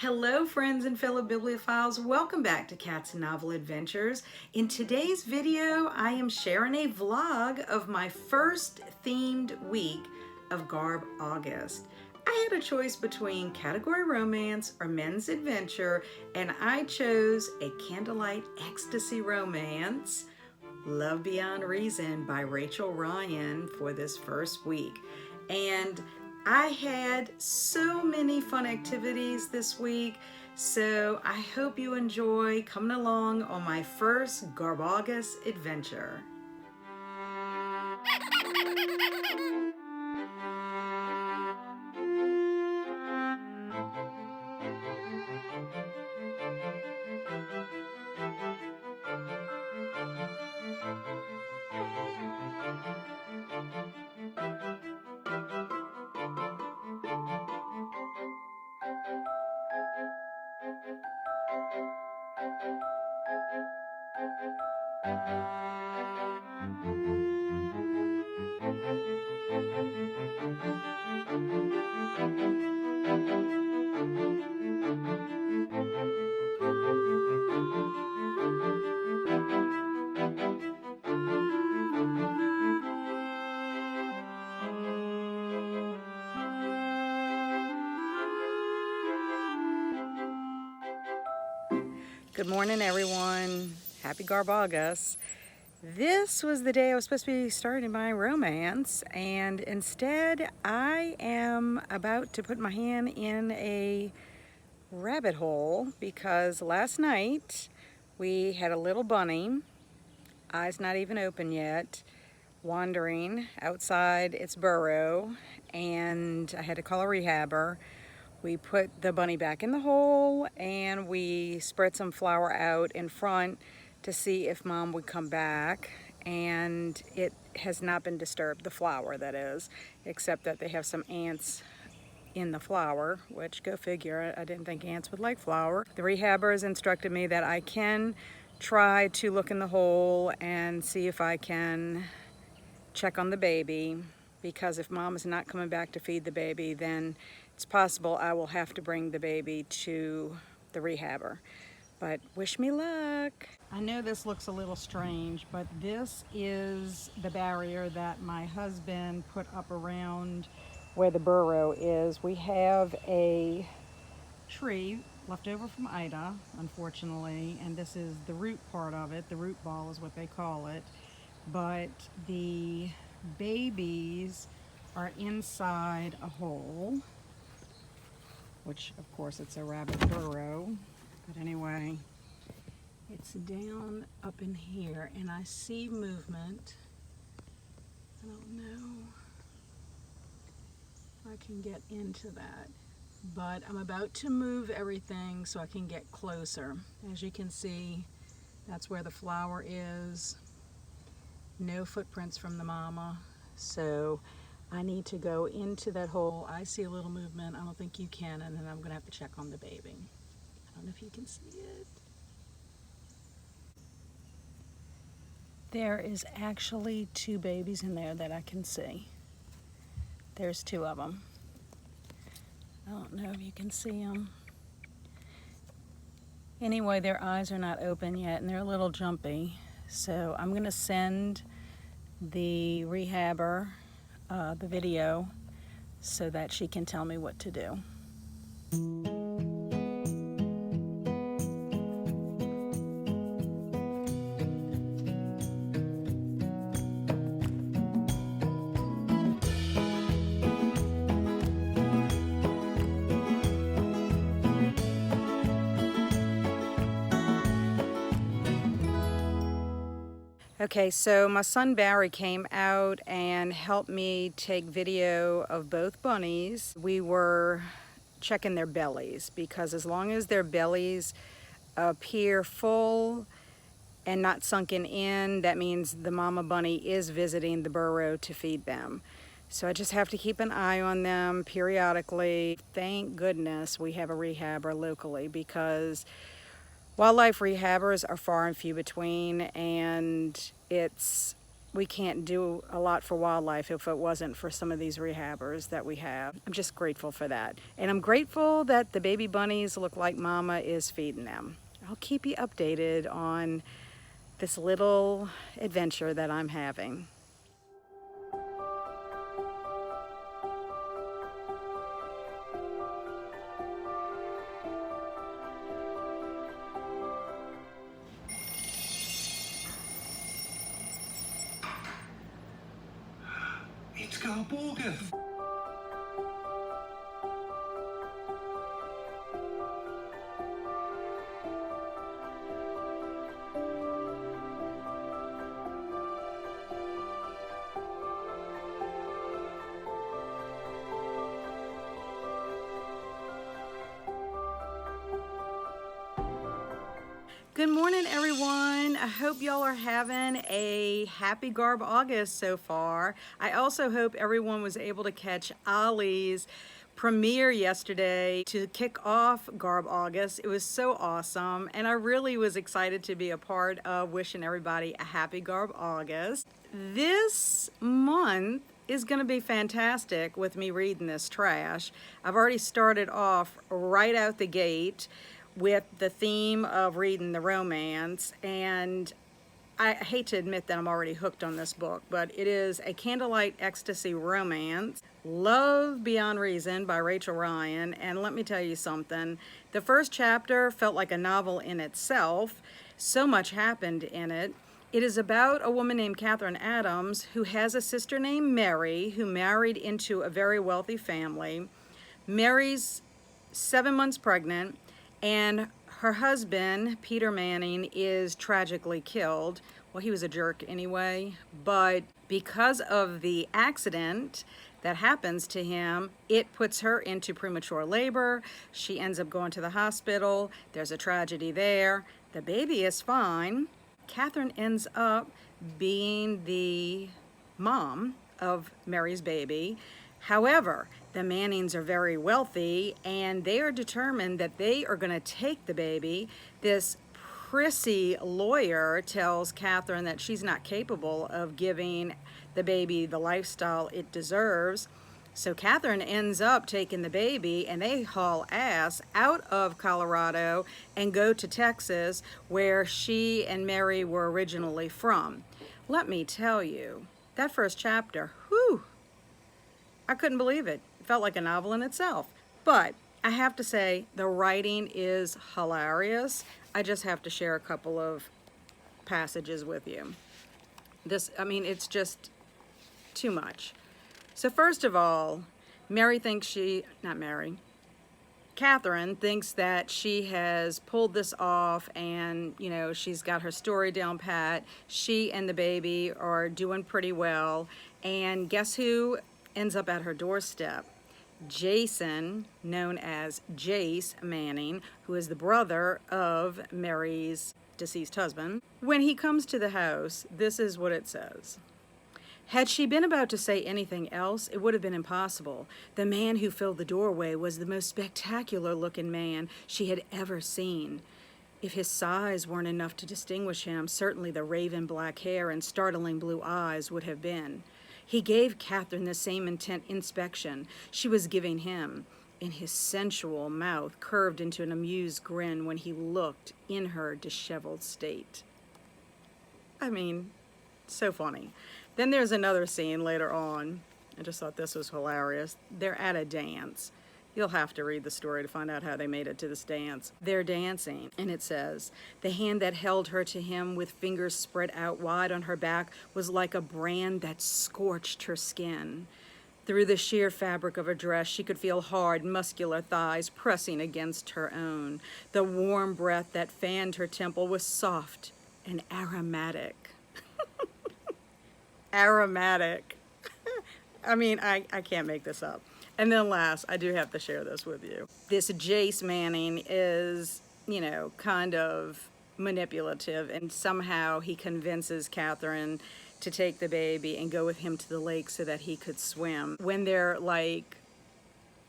Hello friends and fellow bibliophiles, welcome back to Cats and Novel Adventures. In today's video, I am sharing a vlog of my first themed week of GarbAugust. I had a choice between category romance or men's adventure, and I chose A Candlelight Ecstasy Romance, Love Beyond Reason by Rachel Ryan for this first week. And I had so many fun activities this week, so I hope you enjoy coming along on my first GarbAugust adventure. Good morning, everyone. Happy GarbAugust. This was the day I was supposed to be starting my romance, and instead I am about to put my hand in a rabbit hole because last night we had a little bunny, eyes not even open yet, wandering outside its burrow, and I had to call a rehabber. We put the bunny back in the hole and we spread some flour out in front to see if mom would come back, and it has not been disturbed, the flour that is, except that they have some ants in the flour, which go figure, I didn't think ants would like flour. The rehabber has instructed me that I can try to look in the hole and see if I can check on the baby, because if mom is not coming back to feed the baby, then it's possible I will have to bring the baby to the rehabber. But wish me luck. I know this looks a little strange, but this is the barrier that my husband put up around where the burrow is. We have a tree left over from Ida, unfortunately, and this is the root part of it. The root ball is what they call it. But the babies are inside a hole, which of course it's a rabbit burrow, but anyway, it's down up in here and I see movement. I don't know if I can get into that, but I'm about to move everything so I can get closer. As you can see, that's where the flower is. No footprints from the mama, so I need to go into that hole. I see a little movement. I don't think you can, and then I'm gonna have to check on the baby. I don't know if you can see it. There is actually two babies in there that I can see. There's two of them. I don't know if you can see them. Anyway, their eyes are not open yet and they're a little jumpy. So I'm gonna send the rehabber the video so that she can tell me what to do. Okay, so my son Barry came out and helped me take video of both bunnies. We were checking their bellies, because as long as their bellies appear full and not sunken in, that means the mama bunny is visiting the burrow to feed them. So I just have to keep an eye on them periodically. Thank goodness we have a rehabber locally, because wildlife rehabbers are far and few between, and it's we can't do a lot for wildlife if it wasn't for some of these rehabbers that we have. I'm just grateful for that. And I'm grateful that the baby bunnies look like mama is feeding them. I'll keep you updated on this little adventure that I'm having. It's GarbAugust. Good morning, everyone. I hope y'all are having a happy GarbAugust so far. I also hope everyone was able to catch Olly's premiere yesterday to kick off GarbAugust. It was so awesome, and I really was excited to be a part of wishing everybody a happy GarbAugust. This month is going to be fantastic with me reading this trash. I've already started off right out the gate with the theme of reading the romance, and I hate to admit that I'm already hooked on this book, but it is A Candlelight Ecstasy Romance, Love Beyond Reason by Rachel Ryan. And let me tell you something, the first chapter felt like a novel in itself. So much happened in it. It is about a woman named Catherine Adams who has a sister named Mary who married into a very wealthy family. Mary's 7 months pregnant, and her husband, Peter Manning, is tragically killed. Well, he was a jerk anyway, but because of the accident that happens to him, it puts her into premature labor. She ends up going to the hospital. There's a tragedy there. The baby is fine. Catherine ends up being the mom of Mary's baby. However, the Mannings are very wealthy, and they are determined that they are going to take the baby. This prissy lawyer tells Catherine that she's not capable of giving the baby the lifestyle it deserves. So Catherine ends up taking the baby, and they haul ass out of Colorado and go to Texas, where she and Mary were originally from. Let me tell you, that first chapter, whew, I couldn't believe it. It felt like a novel in itself. But I have to say, the writing is hilarious. I just have to share a couple of passages with you. It's just too much. So first of all, Catherine thinks that she has pulled this off, and she's got her story down pat. She and the baby are doing pretty well, and guess who ends up at her doorstep? Jason, known as Jace Manning, who is the brother of Mary's deceased husband. When he comes to the house, this is what it says. Had she been about to say anything else, it would have been impossible. The man who filled the doorway was the most spectacular-looking man she had ever seen. If his size weren't enough to distinguish him, certainly the raven black hair and startling blue eyes would have been. He gave Catherine the same intent inspection she was giving him, and his sensual mouth curved into an amused grin when he looked in her disheveled state. So funny. Then there's another scene later on. I just thought this was hilarious. They're at a dance. You'll have to read the story to find out how they made it to this dance. They're dancing, and it says, the hand that held her to him with fingers spread out wide on her back was like a brand that scorched her skin. Through the sheer fabric of her dress, she could feel hard, muscular thighs pressing against her own. The warm breath that fanned her temple was soft and aromatic. Aromatic. I can't make this up. And then last, I do have to share this with you. This Jace Manning is, kind of manipulative, and somehow he convinces Catherine to take the baby and go with him to the lake so that he could swim. When they're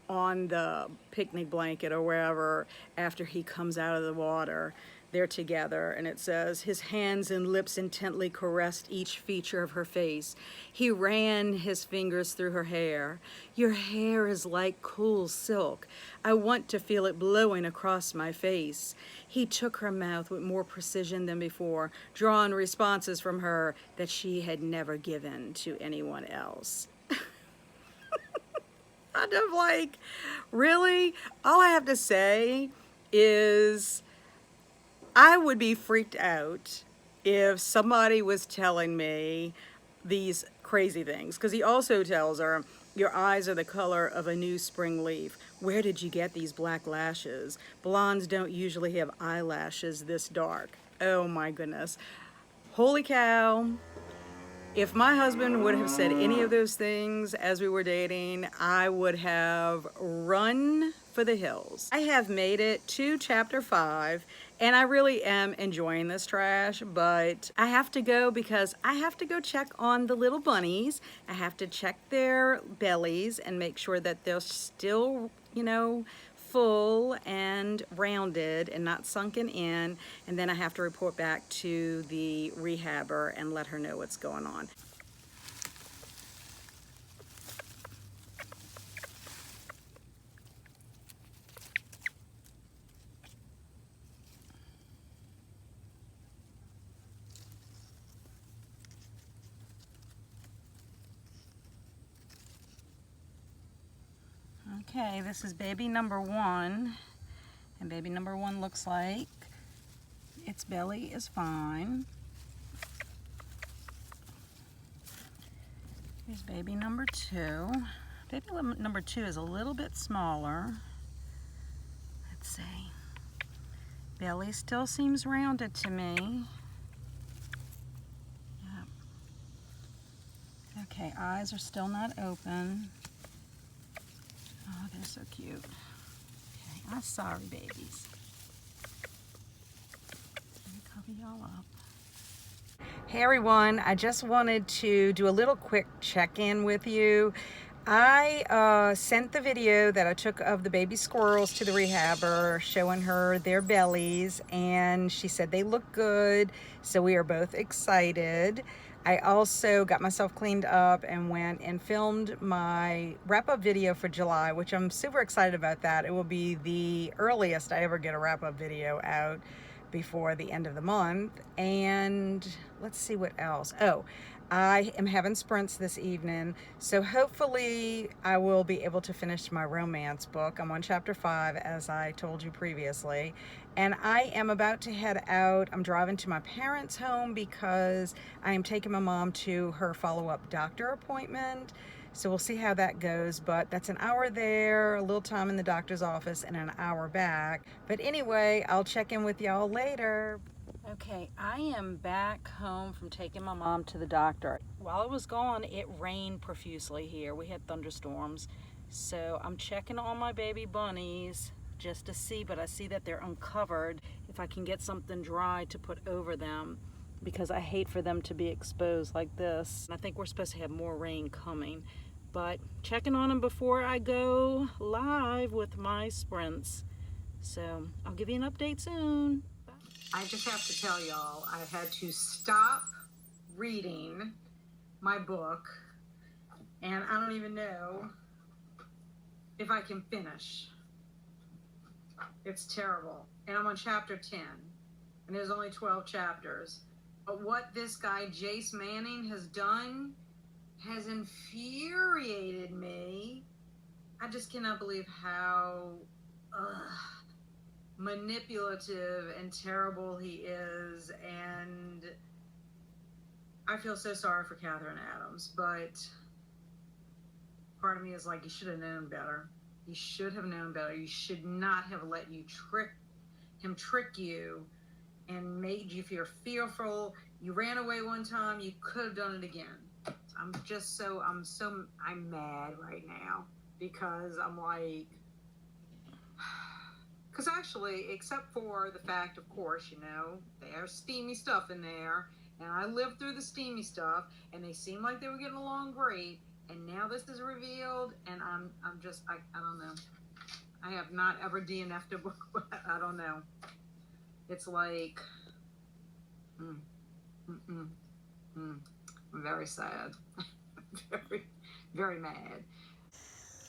on the picnic blanket or wherever after he comes out of the water. They're together, and it says, his hands and lips intently caressed each feature of her face. He ran his fingers through her hair. Your hair is like cool silk. I want to feel it blowing across my face. He took her mouth with more precision than before, drawing responses from her that she had never given to anyone else. I'm like, really? All I have to say is I would be freaked out if somebody was telling me these crazy things. Because he also tells her, your eyes are the color of a new spring leaf. Where did you get these black lashes? Blondes don't usually have eyelashes this dark. Oh my goodness. Holy cow. If my husband would have said any of those things as we were dating, I would have run for the hills. I have made it to chapter 5, and I really am enjoying this trash, but I have to go because I have to go check on the little bunnies. I have to check their bellies and make sure that they're still, full and rounded and not sunken in, and then I have to report back to the rehabber and let her know what's going on. Okay, this is baby number 1, and baby number 1 looks like its belly is fine. Here's baby number 2. Baby number 2 is a little bit smaller. Let's see. Belly still seems rounded to me. Yep. Okay, eyes are still not open. Oh, they're so cute. Okay, I'm sorry, babies. Let me cover y'all up. Hey everyone, I just wanted to do a little quick check-in with you. I sent the video that I took of the baby squirrels to the rehabber, showing her their bellies, and she said they look good, so we are both excited. I also got myself cleaned up and went and filmed my wrap-up video for July, which I'm super excited about that. It will be the earliest I ever get a wrap-up video out before the end of the month. And let's see what else. Oh, I am having sprints this evening, so hopefully I will be able to finish my romance book. I'm on chapter 5, as I told you previously, and I am about to head out. I'm driving to my parents' home because I am taking my mom to her follow-up doctor appointment. So we'll see how that goes, but that's an hour there, a little time in the doctor's office, and an hour back. But anyway, I'll check in with y'all later. Okay, I am back home from taking my mom to the doctor. While I was gone, it rained profusely here. We had thunderstorms. So I'm checking on my baby bunnies just to see, but I see that they're uncovered. If I can get something dry to put over them, because I hate for them to be exposed like this. I think we're supposed to have more rain coming, but checking on them before I go live with my sprints. So I'll give you an update soon. I just have to tell y'all, I had to stop reading my book, and I don't even know if I can finish. It's terrible. And I'm on chapter 10, and there's only 12 chapters. But what this guy, Jace Manning, has done has infuriated me. I just cannot believe how manipulative and terrible he is, and I feel so sorry for Catherine Adams, but part of me is like, you should have known better. You should have known better. You should not have let him trick you and made you feel fearful. You ran away one time, you could have done it again. I'm mad right now because I'm like, because actually, except for the fact, of course, there's steamy stuff in there, and I lived through the steamy stuff, and they seemed like they were getting along great, And now this is revealed, and I'm just, I don't know. I have not ever DNF'd a book. I don't know. It's like, I'm very sad. very, very mad.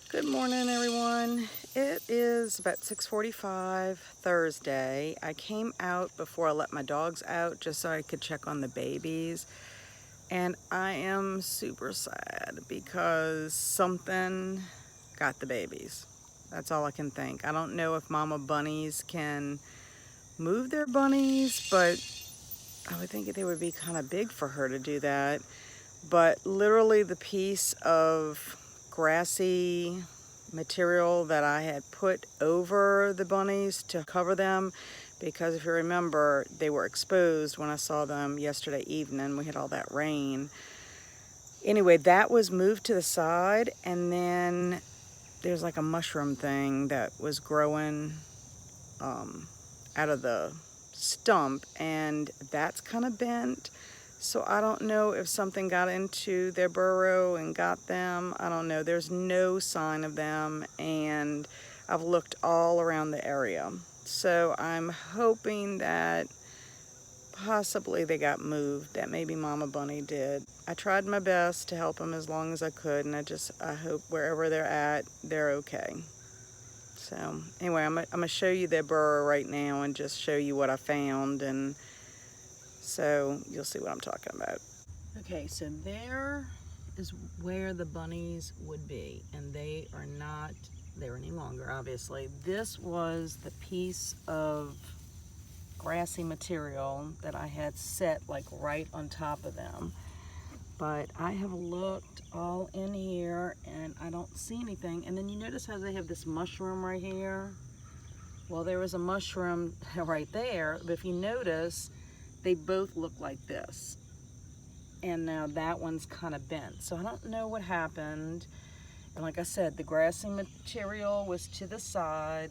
Good morning, everyone. It is about 6:45 Thursday. I came out before I let my dogs out just so I could check on the babies. And I am super sad because something got the babies. That's all I can think. I don't know if Mama Bunnies can move their bunnies, but I would think they would be kind of big for her to do that. But literally the piece of grassy material that I had put over the bunnies to cover them, because if you remember, they were exposed when I saw them yesterday evening. We had all that rain. Anyway, that was moved to the side, and then there's like a mushroom thing that was growing out of the stump, and that's kind of bent. So I don't know if something got into their burrow and got them. I don't know. There's no sign of them, and I've looked all around the area. So I'm hoping that possibly they got moved, that maybe Mama Bunny did. I tried my best to help them as long as I could, and I hope wherever they're at, they're okay. So anyway, I'm gonna show you their burrow right now and just show you what I found, and so you'll see what I'm talking about. Okay, so there is where the bunnies would be, and they are not there any longer, obviously. This was the piece of grassy material that I had set like right on top of them. But I have looked all in here and I don't see anything. And then you notice how they have this mushroom right here? Well, there was a mushroom right there, but if you notice, they both look like this. And now that one's kind of bent. So I don't know what happened. And like I said, the grassy material was to the side.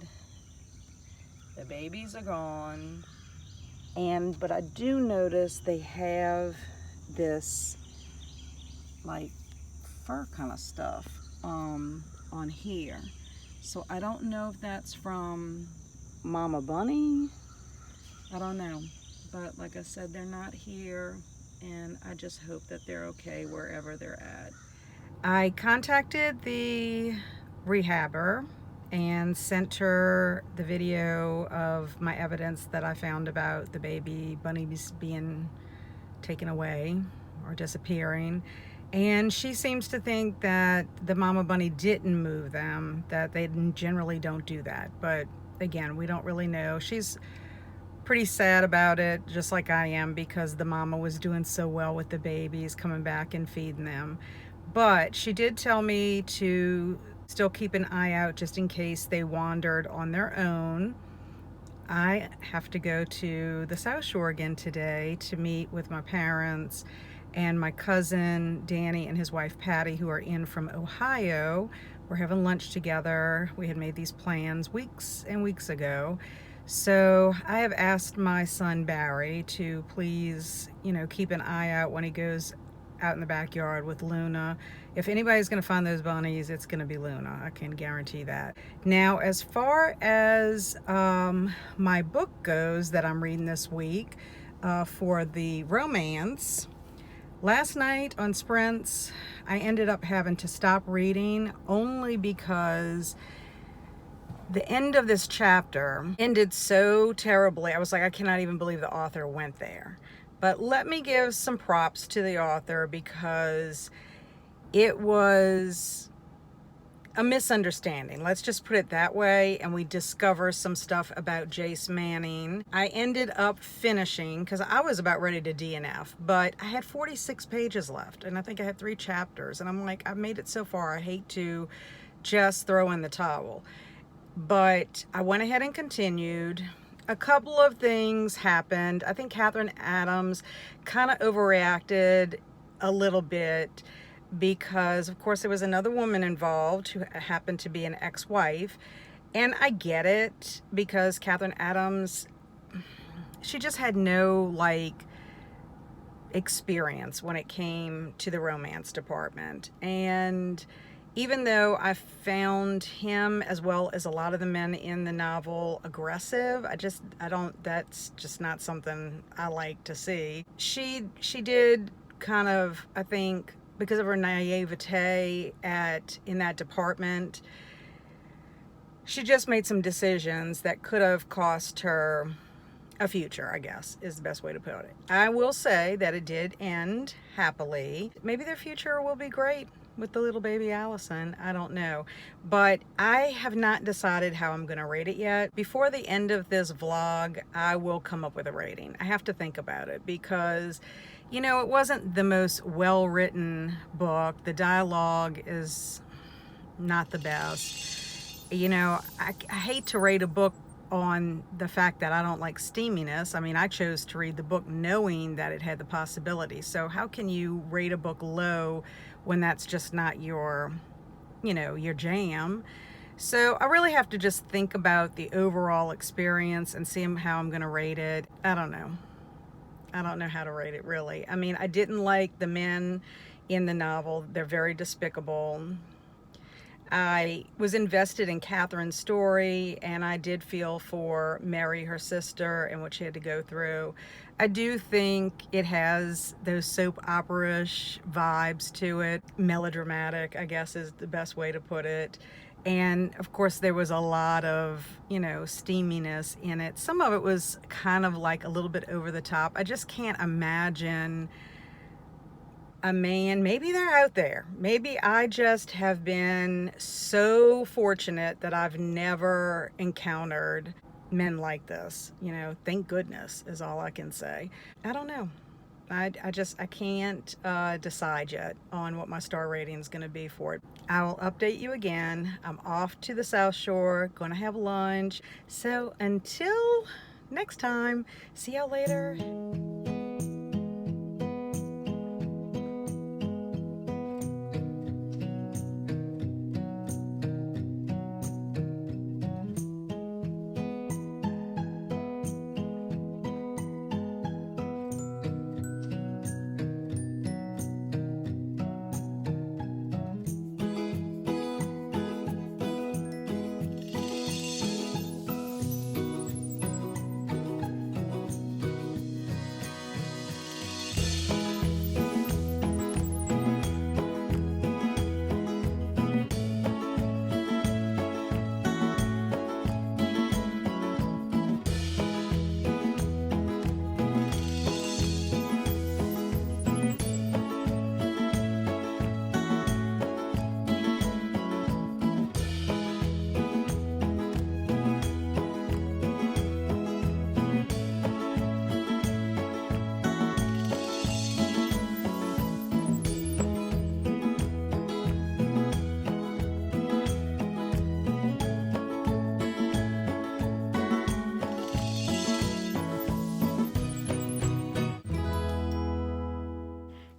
The babies are gone. But I do notice they have this like fur kind of stuff on here. So I don't know if that's from Mama Bunny. I don't know. But like I said, they're not here, and I just hope that they're okay wherever they're at. I contacted the rehabber and sent her the video of my evidence that I found about the baby bunnies being taken away or disappearing. And she seems to think that the Mama Bunny didn't move them, that they generally don't do that. But again, we don't really know. She's pretty sad about it, just like I am, because the mama was doing so well with the babies, coming back and feeding them. But she did tell me to still keep an eye out just in case they wandered on their own. I have to go to the South Shore again today to meet with my parents and my cousin Danny and his wife Patty, who are in from Ohio. We're having lunch together. We had made these plans weeks and weeks ago. So I have asked my son Barry to please, keep an eye out when he goes out in the backyard with Luna. If anybody's going to find those bunnies, it's going to be Luna. I can guarantee that. Now, as far as my book goes that I'm reading this week for the romance, last night on sprints, I ended up having to stop reading only because the end of this chapter ended so terribly. I was like, I cannot even believe the author went there. But let me give some props to the author, because it was a misunderstanding. Let's just put it that way. And we discover some stuff about Jace Manning. I ended up finishing, because I was about ready to DNF, but I had 46 pages left. And I think I had 3 chapters. And I'm like, I've made it so far. I hate to just throw in the towel. But I went ahead and continued. A couple of things happened. I think Catherine Adams kind of overreacted a little bit, because of course there was another woman involved who happened to be an ex-wife. And I get it, because Catherine Adams, she just had no experience when it came to the romance department. And even though I found him, as well as a lot of the men in the novel, aggressive, I don't, that's just not something I like to see. She did kind of, I think, because of her naivete in that department, she just made some decisions that could have cost her a future, I guess, is the best way to put it. I will say that it did end happily. Maybe their future will be great with the little baby Allison. I don't know. But I have not decided how I'm going to rate it yet. Before the end of this vlog, I will come up with a rating. I have to think about it because, you know, it wasn't the most well-written book. The dialogue is not the best. You know, I hate to rate a book on the fact that I don't like steaminess. I mean, I chose to read the book knowing that it had the possibility. So how can you rate a book low when that's just not your, you know, your jam? So I really have to just think about the overall experience and see how I'm going to rate it. I don't know. I don't know how to rate it, really. I mean, I didn't like the men in the novel. They're very despicable. I was invested in Catherine's story, and I did feel for Mary, her sister, and what she had to go through. I do think it has those soap opera-ish vibes to it. Melodramatic, I guess, is the best way to put it. And of course, there was a lot of, you know, steaminess in it. Some of it was kind of like a little bit over the top. I just can't imagine a man, maybe they're out there. Maybe I just have been so fortunate that I've never encountered men like this. You know, thank goodness is all I can say. I don't know. I can't decide yet on what my star rating is going to be for it. I will update you again. I'm off to the South Shore, going to have lunch. So until next time, see y'all later.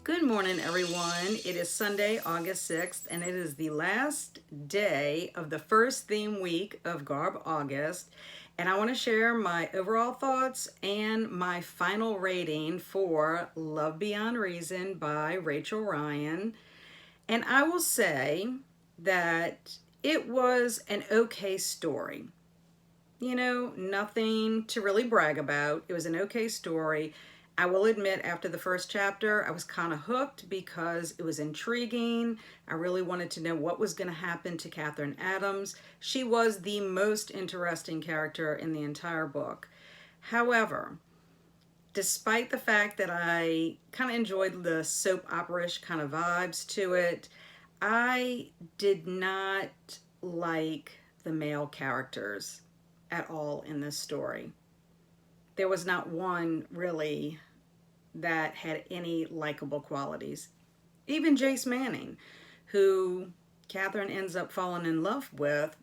Good morning, everyone. It is Sunday, August 6th, and it is the last day of the first theme week of GarbAugust. And I want to share my overall thoughts and my final rating for Love Beyond Reason by Rachel Ryan. And I will say that it was an okay story. You know, nothing to really brag about. It was an okay story. I will admit, after the first chapter, I was kind of hooked because it was intriguing. I really wanted to know what was going to happen to Catherine Adams. She was the most interesting character in the entire book. However, despite the fact that I kind of enjoyed the soap opera-ish kind of vibes to it, I did not like the male characters at all in this story. There was not one really that had any likable qualities. Even Jace Manning, who Catherine ends up falling in love with,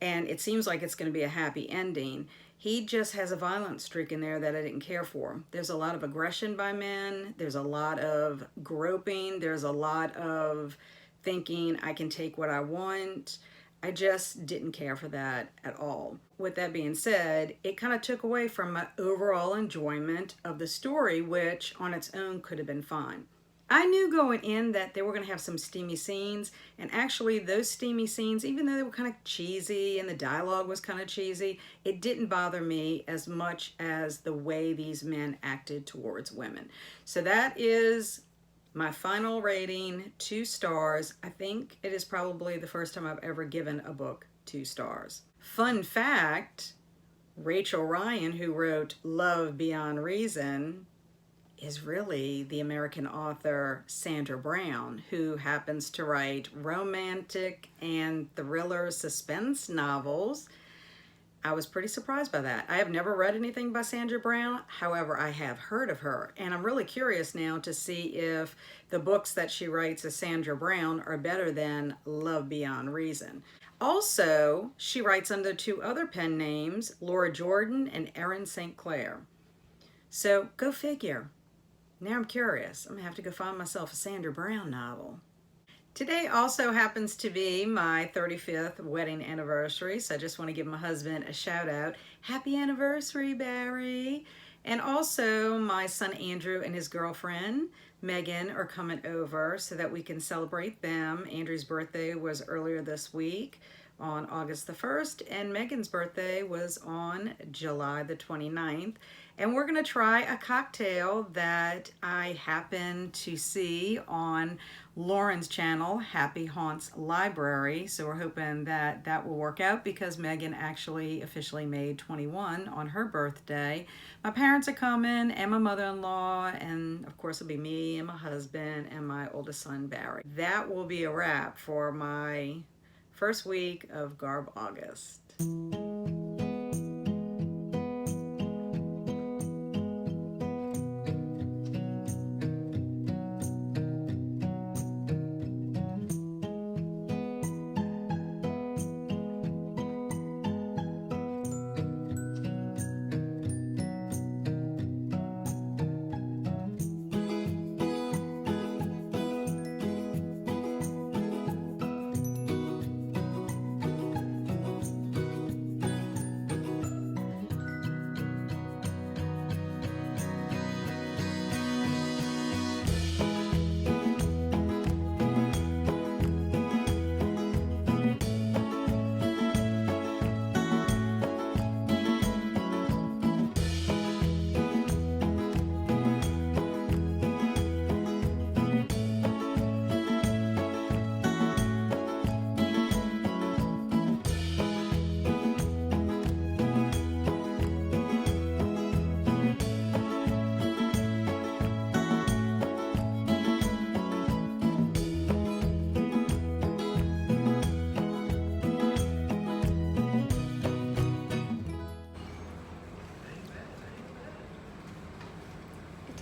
and it seems like it's going to be a happy ending, he just has a violent streak in there that I didn't care for. There's a lot of aggression by men. There's a lot of groping. There's a lot of thinking I can take what I want. I just didn't care for that at all. With that being said, it kind of took away from my overall enjoyment of the story, which on its own could have been fine. I knew going in that they were going to have some steamy scenes, and actually those steamy scenes, even though they were kind of cheesy and the dialogue was kind of cheesy, it didn't bother me as much as the way these men acted towards women. So that is my final rating, 2 stars. I think it is probably the first time I've ever given a book 2 stars. Fun fact, Rachel Ryan, who wrote Love Beyond Reason, is really the American author Sandra Brown, who happens to write romantic and thriller suspense novels. I was pretty surprised by that. I have never read anything by Sandra Brown. However, I have heard of her. And I'm really curious now to see if the books that she writes as Sandra Brown are better than Love Beyond Reason. Also, she writes under 2 other pen names, Laura Jordan and Erin St. Clair. So go figure. Now I'm curious. I'm going to have to go find myself a Sandra Brown novel. Today also happens to be my 35th wedding anniversary, so I just want to give my husband a shout out. Happy anniversary, Barry! And also my son Andrew and his girlfriend Megan are coming over so that we can celebrate them. Andrew's birthday was earlier this week on August the 1st, and Megan's birthday was on July the 29th. And we're going to try a cocktail that I happened to see on Lauren's channel, Happy Haunts Library. So we're hoping that that will work out because Megan actually officially made 21 on her birthday. My parents are coming and my mother-in-law, and of course it'll be me and my husband and my oldest son, Barry. That will be a wrap for my first week of GarbAugust.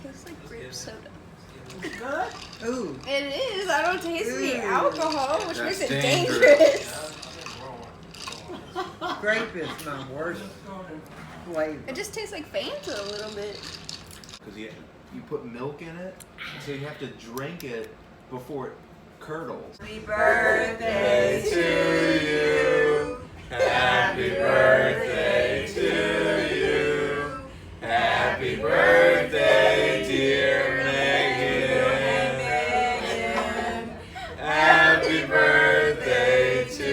Tastes like grape soda. Good? Ooh. It is. I don't taste the alcohol, which makes it dangerous. dangerous. Grape is my worst flavor. It just tastes like Fanta a little bit. Because you put milk in it, so you have to drink it before it curdles. Happy birthday to you. Happy birthday to you. Happy birthday, dear Megan. Happy birthday to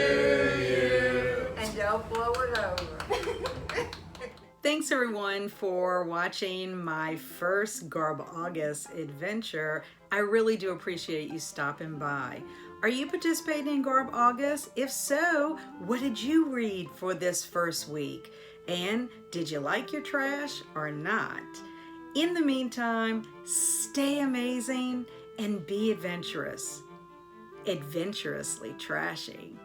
you. And don't blow it over. Thanks everyone for watching my first GarbAugust adventure. I really do appreciate you stopping by. Are you participating in GarbAugust? If so, what did you read for this first week? And did you like your trash or not? In the meantime, stay amazing and be adventurous. Adventurously trashy.